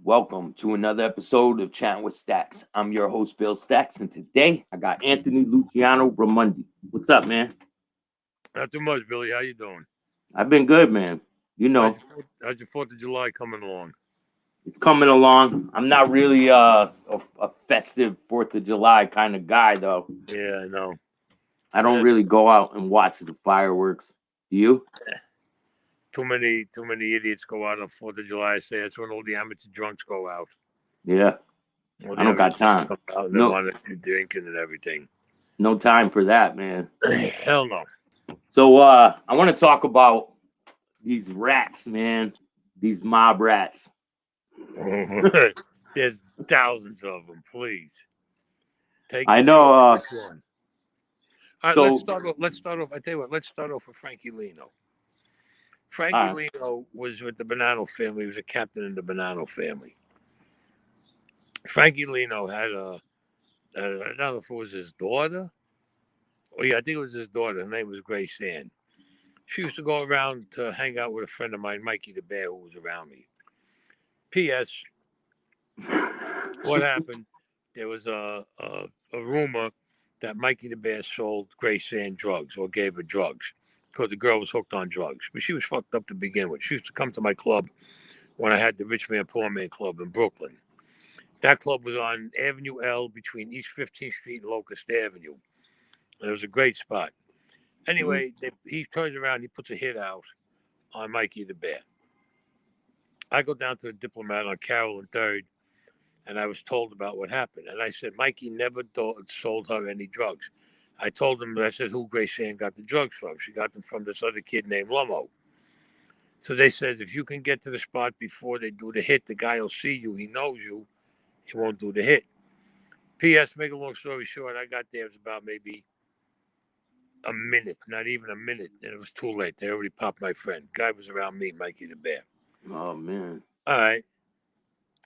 Welcome to another episode of Chattin with Staxx. I'm your host, Bill-Staxx, and today I got Anthony Luciano Ramundi. What's up, man? Not too much, Billy. How you doing? I've been good, man. You know, How's your 4th of July coming along? it's coming along. I'm not really a festive 4th of July kind of guy, though. Yeah, I know. I don't really go out and watch the fireworks. Do you? Too many idiots go out on 4th of July. I say that's when all the amateur drunks go out. Yeah, All I the don't got amateur drunks time. come out and they No, want to do drinking and everything. no time for that, man. Hell no. So I want to talk about these rats, man. These mob rats. There's thousands of them. Please take I your know. choice. Which one? All right, So let's start off. I tell you what. Let's start off with Frankie Lino. Frankie uh, Lino was with the Bonanno family. He was a captain in the Bonanno family. Frankie Lino had I don't know if it was his daughter. Oh, yeah, I think it was his daughter. Her name was Grace Ann. She used to go around to hang out with a friend of mine, Mikey the Bear, who was around me. P.S. What happened? There was a rumor that Mikey the Bear sold Grace Ann drugs or gave her drugs because the girl was hooked on drugs. But she was fucked up to begin with. She used to come to my club when I had the Rich Man Poor Man Club in Brooklyn. That club was on Avenue L between East 15th Street and Locust Avenue. And it was a great spot. Anyway, he turns around, he puts a hit out on Mikey the Bear. I go down to the Diplomat on Carroll and 3rd, and I was told about what happened. And I said, Mikey never sold her any drugs. I told him, I said, who Grace Ann got the drugs from? She got them from this other kid named Lummo. So they said, if you can get to the spot before they do the hit, the guy will see you. He knows you. He won't do the hit. P.S., make a long story short, I got there. It was about maybe a minute, not even a minute, and it was too late. They already popped my friend. Guy was around me, Mikey the Bear. oh man. All right.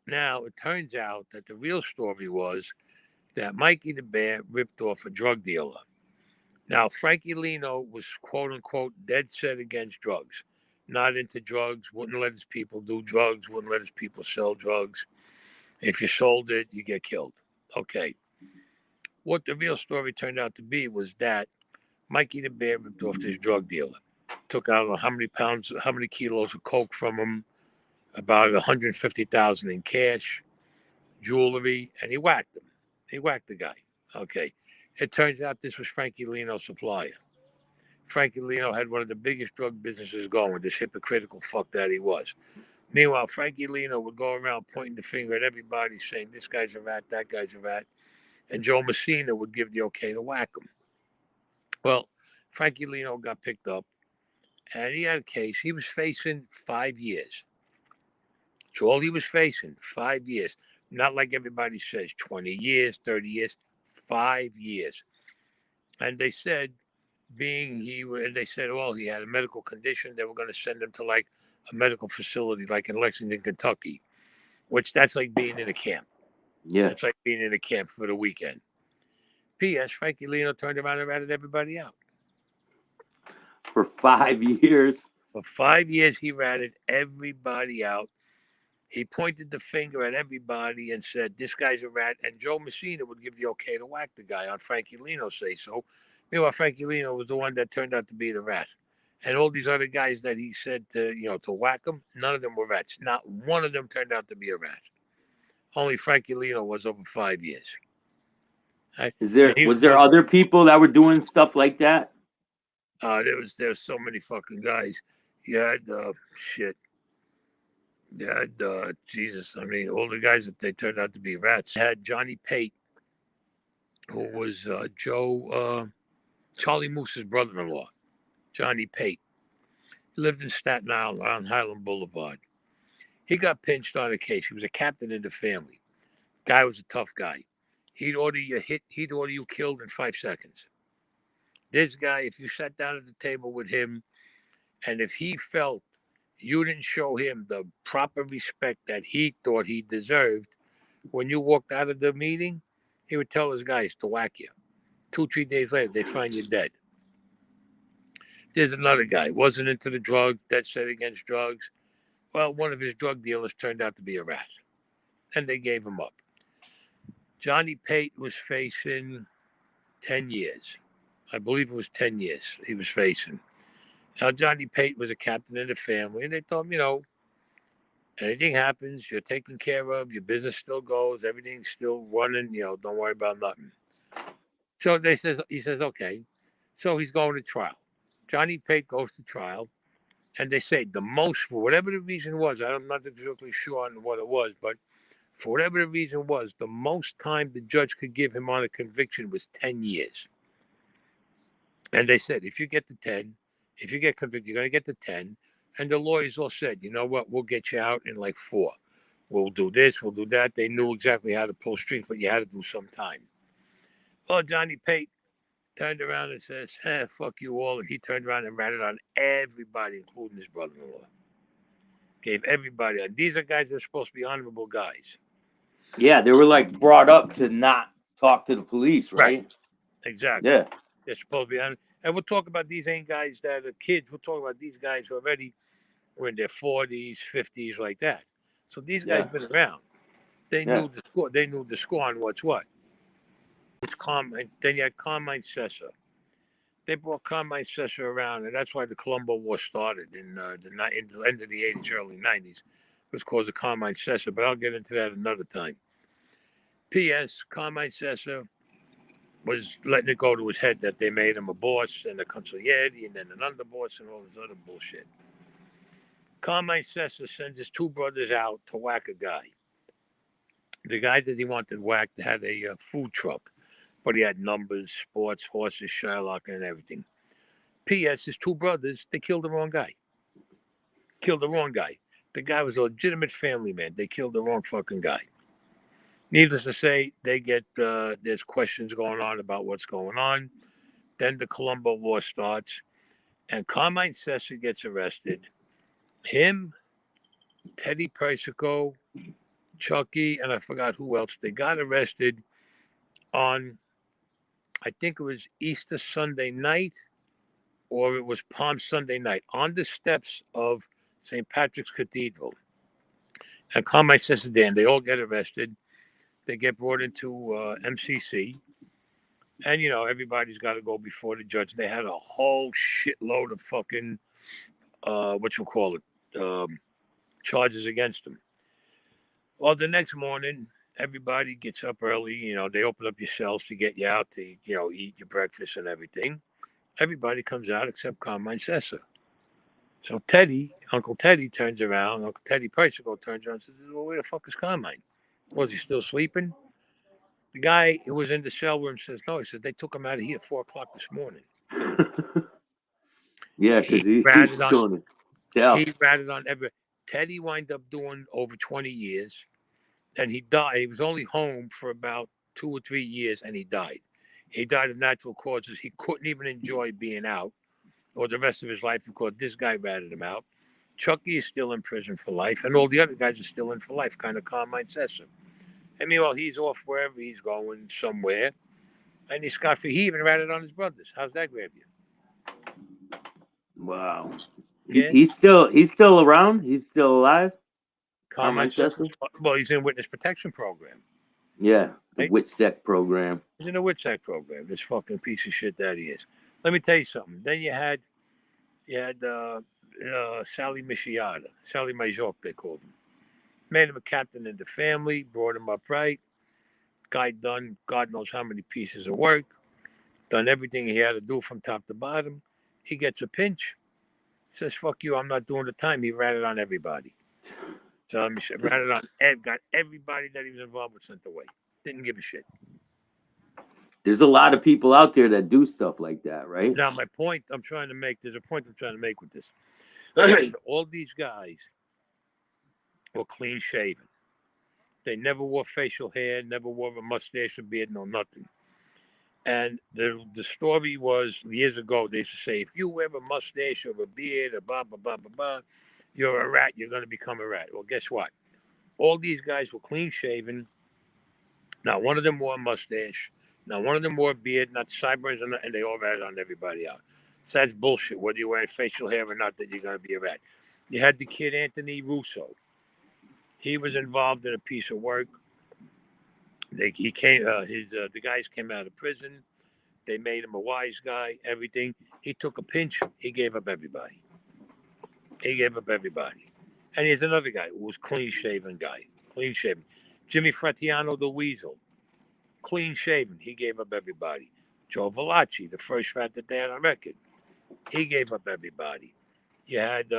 Now, it turns out that the real story was that Mikey the Bear ripped off a drug dealer. Now, Frankie Lino was quote unquote dead set against drugs, not into drugs, wouldn't let his people do drugs, wouldn't let his people sell drugs. If you sold it, you get killed. Okay. What the real story turned out to be was that Mikey the Bear ripped off this drug dealer, took out how many pounds, how many kilos of coke from him, about 150,000 in cash, jewelry, and he whacked him. He whacked the guy. Okay. It turns out this was Frankie Lino's supplier. Frankie Lino had one of the biggest drug businesses going, this hypocritical fuck that he was. Meanwhile, Frankie Lino would go around pointing the finger at everybody saying, this guy's a rat, that guy's a rat. And Joe Messina would give the okay to whack him. Well, Frankie Lino got picked up and he had a case. He was facing 5 years. That's all he was facing, 5 years. Not like everybody says 20 years, 30 years, 5 years. And they said, they said, well, he had a medical condition. They were going to send him to like a medical facility, like in Lexington, Kentucky, which that's like being in a camp. Yeah. It's like being in a camp for the weekend. P.S. Frankie Lino turned around and ratted everybody out. For 5 years. For 5 years, he ratted everybody out. He pointed the finger at everybody and said, this guy's a rat. And Joe Messina would give the okay to whack the guy on Frankie Lino say so. Meanwhile, Frankie Lino was the one that turned out to be the rat. And all these other guys that he said to whack them, none of them were rats. Not one of them turned out to be a rat. Only Frankie Lino was over 5 years. Right? Was there other people that were doing stuff like that? There was so many fucking guys. You had shit. You had Jesus. I mean, all the guys that they turned out to be rats. You had Johnny Pate, who was Charlie Moose's brother-in-law, Johnny Pate. He lived in Staten Island on Highland Boulevard. He got pinched on a case. He was a captain in the family. Guy was a tough guy. He'd order you hit. He'd order you killed in 5 seconds. This guy, if you sat down at the table with him, and if he felt you didn't show him the proper respect that he thought he deserved, when you walked out of the meeting, he would tell his guys to whack you. 2-3 days later, they'd find you dead. There's another guy, wasn't into the drug, dead set against drugs. Well, one of his drug dealers turned out to be a rat. and they gave him up. Johnny Pate was facing 10 years. I believe it was 10 years he was facing. Now, Johnny Pate was a captain in the family, and they told him, anything happens, you're taken care of, your business still goes, everything's still running, don't worry about nothing. So he says, okay. So he's going to trial. Johnny Pate goes to trial, and they say the most, for whatever the reason was, I'm not exactly sure on what it was, but for whatever the reason was, the most time the judge could give him on a conviction was 10 years. And they said, if you get the 10, if you get convicted, you're going to get the 10. And the lawyers all said, you know what, we'll get you out in like 4. We'll do this, we'll do that. They knew exactly how to pull strings, but you had to do some time. Well, Johnny Pate turned around and says, fuck you all. And he turned around and ratted on everybody, including his brother-in-law. Gave everybody. And these are guys that are supposed to be honorable guys. Yeah, they were like brought up to not talk to the police, right? Exactly. Yeah. They're supposed to be honorable. And we'll talk about these ain't guys that are kids. We'll talk about these guys who already were in their 40s, 50s, like that. So these guys been around. They knew the score. They knew the score on what's what. It's Carmine. Then you had Carmine Sessa. They brought Carmine Sessa around, and that's why the Colombo War started in the end of the 80s, early 90s. It was called the Carmine Sessa, but I'll get into that another time. P.S. Carmine Sessa was letting it go to his head that they made him a boss and a consigliere and then an underboss and all this other bullshit. Carmine Sessa sends his 2 brothers out to whack a guy. The guy that he wanted whacked had a food truck, but he had numbers, sports, horses, Sherlock, and everything. P.S. His 2 brothers, they killed the wrong guy. The guy was a legitimate family man. They killed the wrong fucking guy. Needless to say, they get there's questions going on about what's going on. Then the Colombo War starts, and Carmine Sessa gets arrested. Him, Teddy Persico, Chucky, and I forgot who else. They got arrested on, I think it was Easter Sunday night, or it was Palm Sunday night, on the steps of St. Patrick's Cathedral. And Carmine Sessa Dan, they all get arrested. They get brought into MCC. And, everybody's got to go before the judge. They had a whole shitload of fucking, charges against them. Well, the next morning, everybody gets up early. They open up your cells to get you out to, eat your breakfast and everything. Everybody comes out except Carmine Sessa. So Uncle Teddy turns around. Uncle Teddy Persico turns around and says, well, where the fuck is Carmine? Was he still sleeping? The guy who was in the cell room says, no. He said, they took him out of here at 4 o'clock this morning. Yeah, because he was going to tell. He ratted on every. Teddy wound up doing over 20 years, and he died. He was only home for about 2 or 3 years, and he died. He died of natural causes. He couldn't even enjoy being out or the rest of his life because this guy ratted him out. Chucky is still in prison for life, and all the other guys are still in for life, kind of Carmine Sessa. I mean, well, he's off wherever he's going, somewhere, and he's scot-free. He even ratted on his brothers. How's that grab you? Wow. Yeah. He's still around? He's still alive? Carmine Sessa? Well, he's in witness protection program. Yeah, the WITSEC program. He's in the WITSEC program, this fucking piece of shit that he is. Let me tell you something. Then you had Sally Michiata, Sally Majok, they called him. Made him a captain in the family, brought him up right. Guy done God knows how many pieces of work, done everything he had to do from top to bottom. He gets a pinch, says, fuck you, I'm not doing the time. He ratted on everybody. So let me say, ratted on, got everybody that he was involved with sent away. Didn't give a shit. There's a lot of people out there that do stuff like that, right? Now, there's a point I'm trying to make with this. All these guys were clean shaven. They never wore facial hair, never wore a mustache or beard, no nothing. And the story was years ago, they used to say, if you wear a mustache or a beard or blah, blah, blah, blah, blah, you're a rat, you're going to become a rat. Well, guess what? All these guys were clean shaven. Not one of them wore a mustache. Not one of them wore a beard, not sideburns, and they all ratted on everybody out. So that's bullshit. Whether you're wearing facial hair or not, that you're going to be a rat. You had the kid Anthony Russo. He was involved in a piece of work. He came. The guys came out of prison. They made him a wise guy. Everything. He took a pinch. He gave up everybody. He gave up everybody. And here's another guy who was clean shaven guy. Clean shaven. Jimmy Fratiano the Weasel. Clean shaven. He gave up everybody. Joe Valachi, the first fat that they had on record. He gave up everybody. You had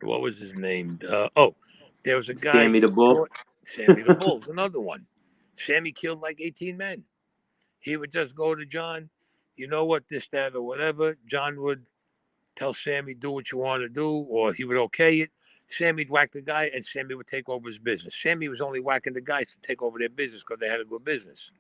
what was his name? There was a guy. Sammy the Bull. Sammy the Bull's another one. Sammy killed like 18 men. He would just go to John, you know what, this, that, or whatever. John would tell Sammy, do what you want to do, or he would okay it. Sammy'd whack the guy, and Sammy would take over his business. Sammy was only whacking the guys to take over their business because they had a good business.